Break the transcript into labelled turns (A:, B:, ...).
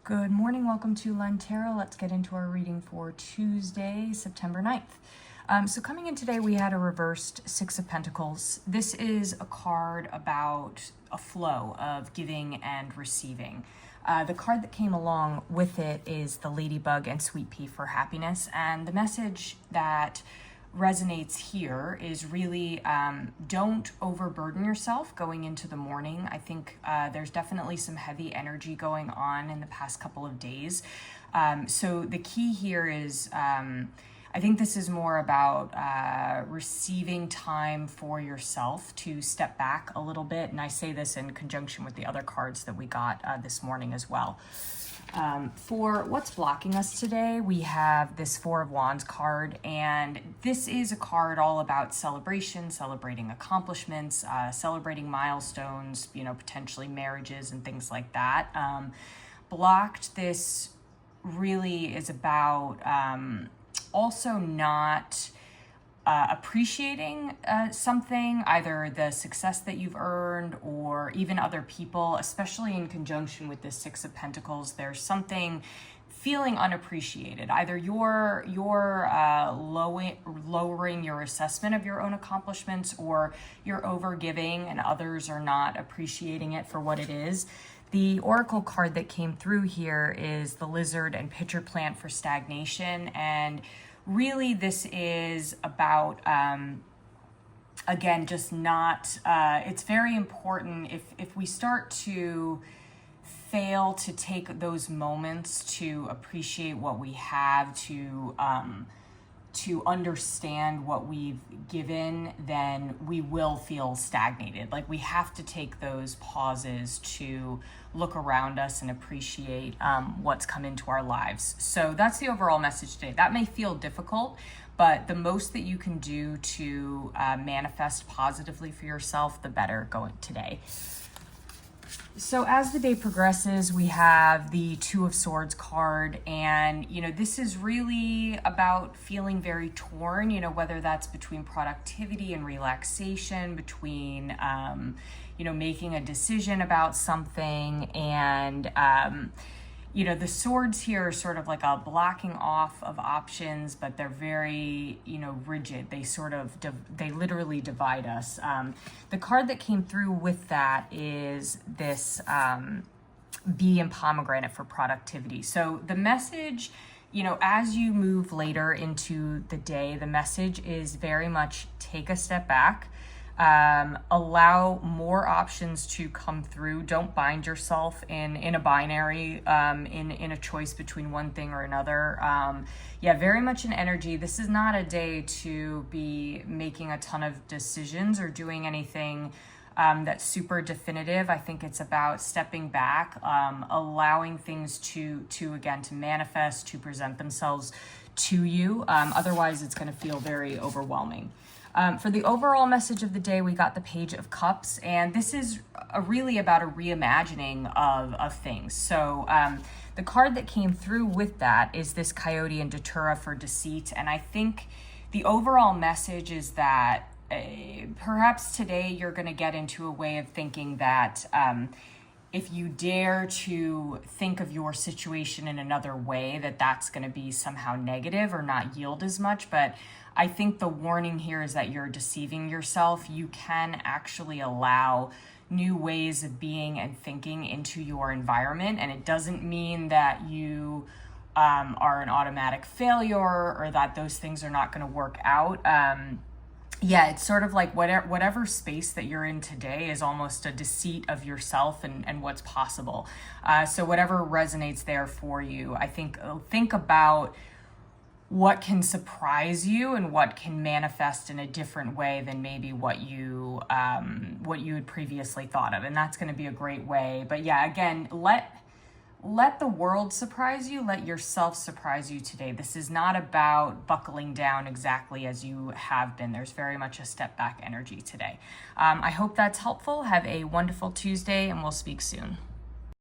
A: Good morning, welcome to Lund Tarot. Let's get into our reading for Tuesday, September 9th. So coming in today, we had a reversed Six of Pentacles. This is a card about a flow of giving and receiving. The card that came along with it is the Ladybug and Sweet Pea for Happiness. And the message that resonates here is really don't overburden yourself going into the morning. I think there's definitely some heavy energy going on in the past couple of days. So the key here is I think this is more about receiving time for yourself to step back a little bit. And I say this in conjunction with the other cards that we got this morning as well. For what's blocking us today, we have this Four of Wands card, and this is a card all about celebration, celebrating accomplishments, celebrating milestones, potentially marriages and things like that. Blocked, this really is about also not appreciating something, either the success that you've earned or even other people, especially in conjunction with the Six of Pentacles. There's something feeling unappreciated. Either you're lowering your assessment of your own accomplishments, or you're overgiving and others are not appreciating it for what it is. The Oracle card that came through here is the Lizard and Pitcher Plant for Stagnation. And really this is about, again, just not, it's very important if we start to fail to take those moments to appreciate what we have, to understand what we've given, then we will feel stagnated. Like, we have to take those pauses to look around us and appreciate what's come into our lives. So that's the overall message today. That may feel difficult, but the most that you can do to manifest positively for yourself, the better going today. So as the day progresses, we have the Two of Swords card, and this is really about feeling very torn, whether that's between productivity and relaxation, between making a decision about something, and the swords here are sort of like a blocking off of options, but they're very, rigid. They literally divide us. The card that came through with that is this Bee and Pomegranate for Productivity. So the message, as you move later into the day, the message is very much take a step back. Allow more options to come through. Don't bind yourself in a binary, in a choice between one thing or another. Very much an energy. This is not a day to be making a ton of decisions or doing anything that's super definitive. I think it's about stepping back, allowing things to manifest, to present themselves to you. Otherwise, it's going to feel very overwhelming. For the overall message of the day, we got the Page of Cups, and this is really about a reimagining of things. So the card that came through with that is this Coyote and Datura for Deceit, and I think the overall message is that perhaps today you're going to get into a way of thinking that if you dare to think of your situation in another way, that's going to be somehow negative or not yield as much. But I think the warning here is that you're deceiving yourself. You can actually allow new ways of being and thinking into your environment. And it doesn't mean that you are an automatic failure or that those things are not going to work out. It's sort of like whatever space that you're in today is almost a deceit of yourself and what's possible. So whatever resonates there for you, I think about what can surprise you and what can manifest in a different way than maybe what you had previously thought of. And that's going to be a great way. But again, let the world surprise you. Let yourself surprise you today. This is not about buckling down exactly as you have been. There's very much a step back energy today. I hope that's helpful. Have a wonderful Tuesday, and we'll speak soon.